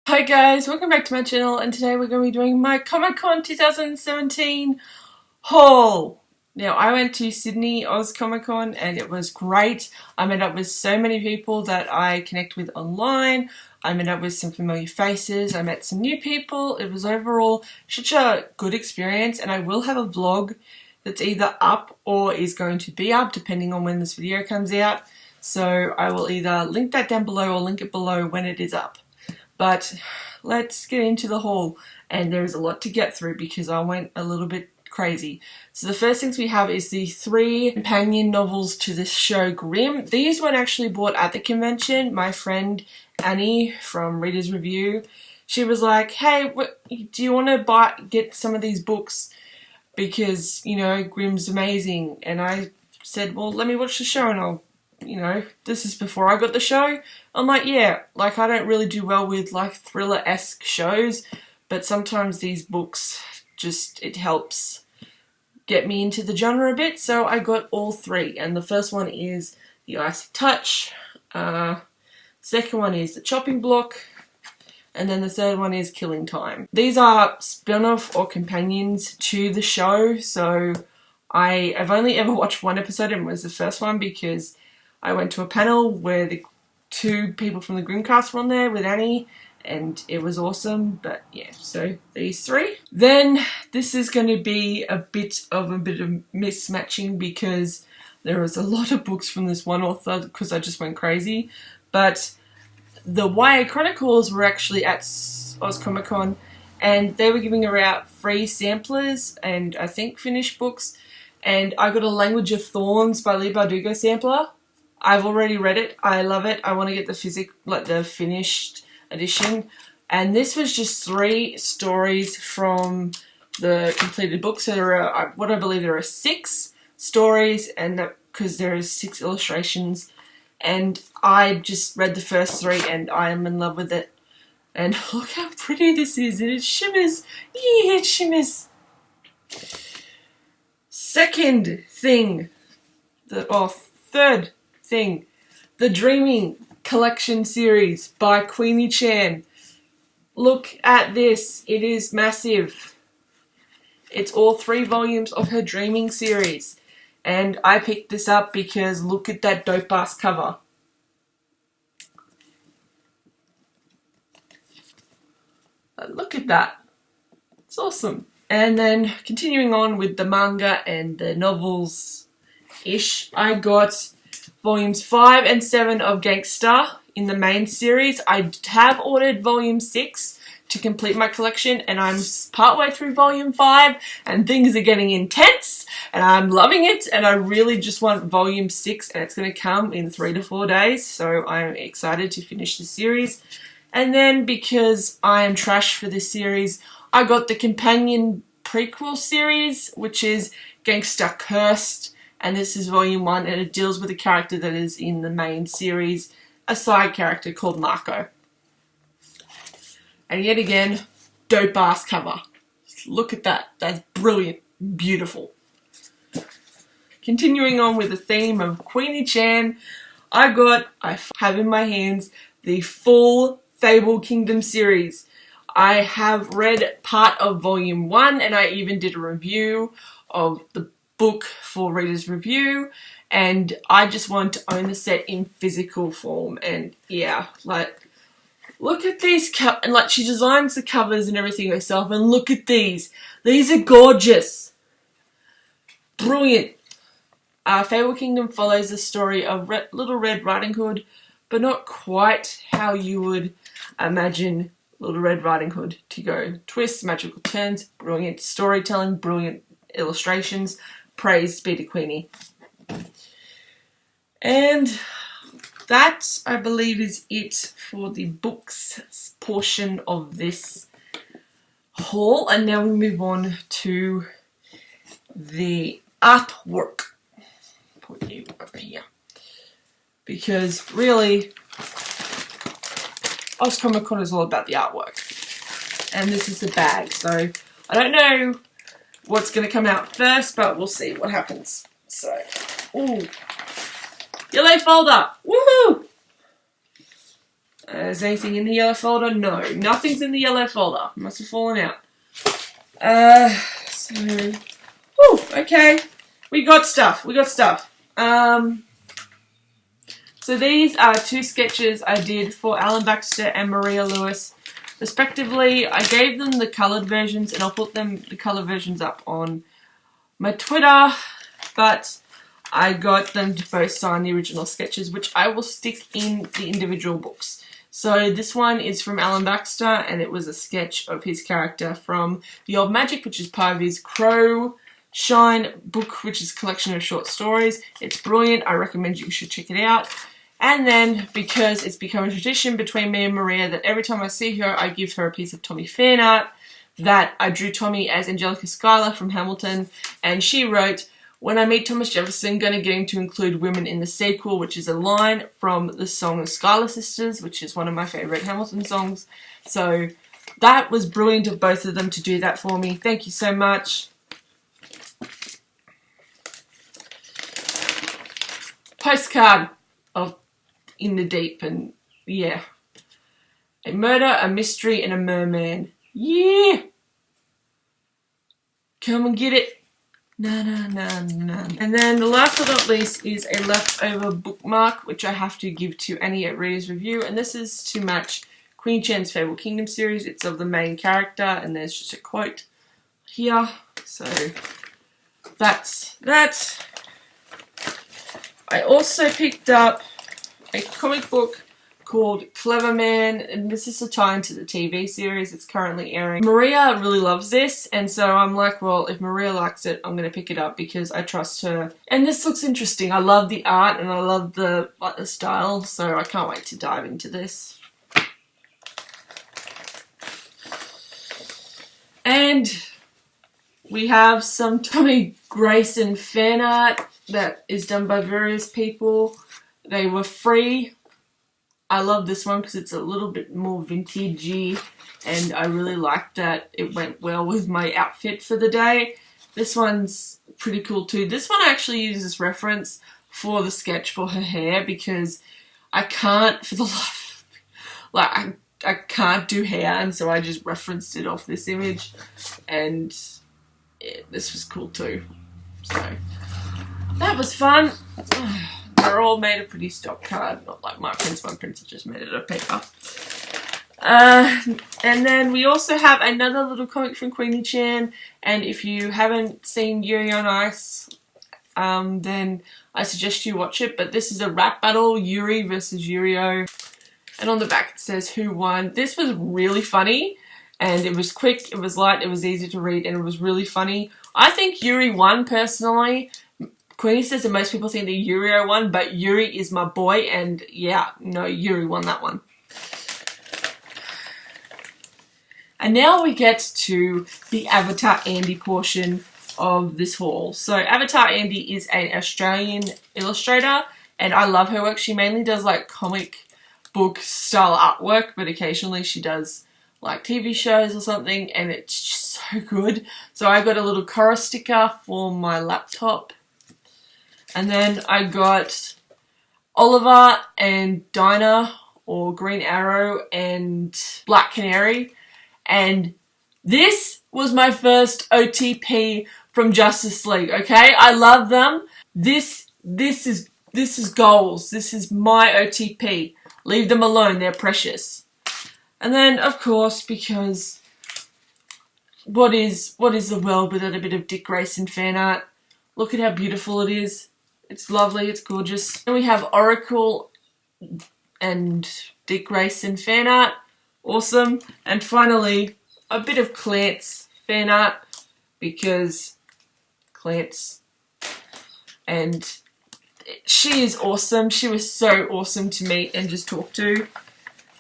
Hi guys, welcome back to my channel, and today we're going to be doing my Comic-Con 2017 haul. Now, I went to Sydney Oz Comic-Con and it was great. I met up with so many people that I connect with online. I met up with some familiar faces. I met some new people. It was overall such a good experience, and I will have a vlog that's either up or is going to be up depending on when this video comes out. So I will either link that down below or link it below when it is up. But let's get into the haul, and there's a lot to get through because I went a little bit crazy. So the first things we have is the 3 companion novels to the show Grimm. These weren't actually bought at the convention. My friend Annie from Reader's Review, she was like, hey, do you want to get some of these books because, you know, Grimm's amazing. And I said, well, let me watch the show and I'll, you know, this is before I got the show. I'm like, yeah, like I don't really do well with like thriller-esque shows, but sometimes these books just, it helps get me into the genre a bit. So I got all 3, and the first one is The Icy Touch, second one is The Chopping Block, and then the third one is Killing Time. These are spin-off or companions to the show, so I've only ever watched one episode, and it was the first one because I went to a panel where the 2 people from the Grimmcast were on there with Annie, and it was awesome. But yeah, so these 3. Then this is going to be a bit of mismatching because there was a lot of books from this one author because I just went crazy. But the YA Chronicles were actually at Oz Comic Con, and they were giving out free samplers and I think finished books. And I got a Language of Thorns by Leigh Bardugo sampler. I've already read it. I love it. I want to get the finished edition. And this was just 3 stories from the completed book. So there are, what I believe there are 6 stories, and because there is 6 illustrations. And I just read the first 3, and I am in love with it. And look how pretty this is, and it shimmers. Yeah, it shimmers. Second thing, third thing, the Dreaming Collection series by Queenie Chan. Look at this, it is massive. It's all 3 volumes of her Dreaming series, and I picked this up because look at that dope ass cover. Look at that, it's awesome. And then continuing on with the manga and the novels-ish, I got volumes 5 and 7 of Gangsta in the main series. I have ordered volume 6 to complete my collection, and I'm partway through volume 5, and things are getting intense, and I'm loving it, and I really just want volume 6, and it's going to come in 3 to 4 days, so I'm excited to finish the series. And then, because I am trash for this series, I got the companion prequel series, which is Gangsta Cursed, and this is volume 1, and it deals with a character that is in the main series, a side character called Marco. And yet again, dope ass cover. Look at that, that's brilliant, beautiful. Continuing on with the theme of Queenie Chan, I have in my hands the full Fable Kingdom series. I have read part of volume 1, and I even did a review of the book for Reader's Review, and I just want to own the set in physical form. And yeah, like, look at these and like, she designs the covers and everything herself, and look at these are gorgeous, brilliant. Fable Kingdom follows the story of Little Red Riding Hood, but not quite how you would imagine Little Red Riding Hood to go. Twists, magical turns, brilliant storytelling, brilliant illustrations. Praise be to Queenie. And that, I believe, is it for the books portion of this haul. And now we move on to the artwork. Put you over here. Because really, Oz Comic Con is all about the artwork. And this is the bag. So I don't know what's going to come out first, but we'll see what happens. So, ooh, yellow folder, woohoo! Is anything in the yellow folder? No, nothing's in the yellow folder. Must have fallen out. Okay. We got stuff. So these are 2 sketches I did for Alan Baxter and Maria Lewis, respectively. I gave them the coloured versions, and I'll put the colour versions up on my Twitter, but I got them to both sign the original sketches, which I will stick in the individual books. So this one is from Alan Baxter, and it was a sketch of his character from The Old Magic, which is part of his Crow Shine book, which is a collection of short stories. It's brilliant. I recommend you should check it out. And then, because it's become a tradition between me and Maria that every time I see her, I give her a piece of Tommy fan art, that I drew Tommy as Angelica Schuyler from Hamilton, and she wrote, "When I meet Thomas Jefferson, gonna get him to include women in the sequel," which is a line from the song The Schuyler Sisters, which is one of my favourite Hamilton songs. So that was brilliant of both of them to do that for me. Thank you so much. Postcard of In the Deep, and yeah. A murder, a mystery, and a merman. Yeah! Come and get it. Na na na na. And then the last but not least is a leftover bookmark, which I have to give to Annie at Reader's Review, and this is to match Queen Chan's Fable Kingdom series. It's of the main character, and there's just a quote here. So that's that. I also picked up a comic book called Clever Man, and this is a tie into the TV series. It's currently airing. Maria really loves this, and so I'm like, well, if Maria likes it, I'm going to pick it up because I trust her. And this looks interesting. I love the art and I love the style, so I can't wait to dive into this. And we have some Tommy Grayson fan art that is done by various people. They were free. I love this one because it's a little bit more vintagey, and I really like that it went well with my outfit for the day. This one's pretty cool too. This one I actually use as reference for the sketch for her hair because I can't, for the life, like I can't do hair, and so I just referenced it off this image, and yeah, this was cool too. So that was fun. They're all made of pretty stock card, not like my prints. My prints are just made out of paper. And then we also have another little comic from Queenie Chan, and if you haven't seen Yuri on Ice, then I suggest you watch it. But this is a rap battle, Yuri versus Yurio, and on the back it says who won. This was really funny, and it was quick, it was light, it was easy to read, and it was really funny. I think Yuri won personally. Queenie says that most people think that Yurio won, but Yuri is my boy, and yeah, no, Yuri won that one. And now we get to the Avatar Andy portion of this haul. So Avatar Andy is an Australian illustrator, and I love her work. She mainly does like comic book style artwork, but occasionally she does like TV shows or something, and it's just so good. So I got a little Korra sticker for my laptop. And then I got Oliver and Dinah, or Green Arrow and Black Canary. And this was my first OTP from Justice League, okay? I love them. This is goals. This is my OTP. Leave them alone. They're precious. And then, of course, because what is the world without a bit of Dick Grayson fan art? Look at how beautiful it is. It's lovely, it's gorgeous. And we have Oracle and Dick Grayson fan art. Awesome. And finally, a bit of Clance fan art, because Clance, and she is awesome. She was so awesome to meet and just talk to.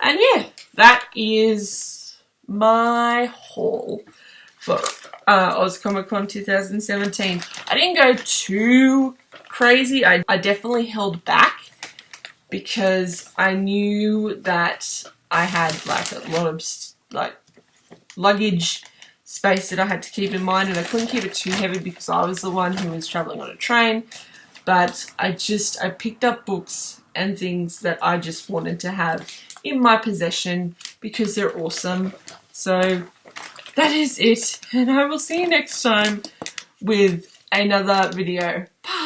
And yeah, that is my haul for Oz Comic Con 2017. I didn't go too crazy. I definitely held back because I knew that I had like a lot of like luggage space that I had to keep in mind, and I couldn't keep it too heavy because I was the one who was traveling on a train. But I picked up books and things that I just wanted to have in my possession because they're awesome. So that is it, and I will see you next time with another video. Bye!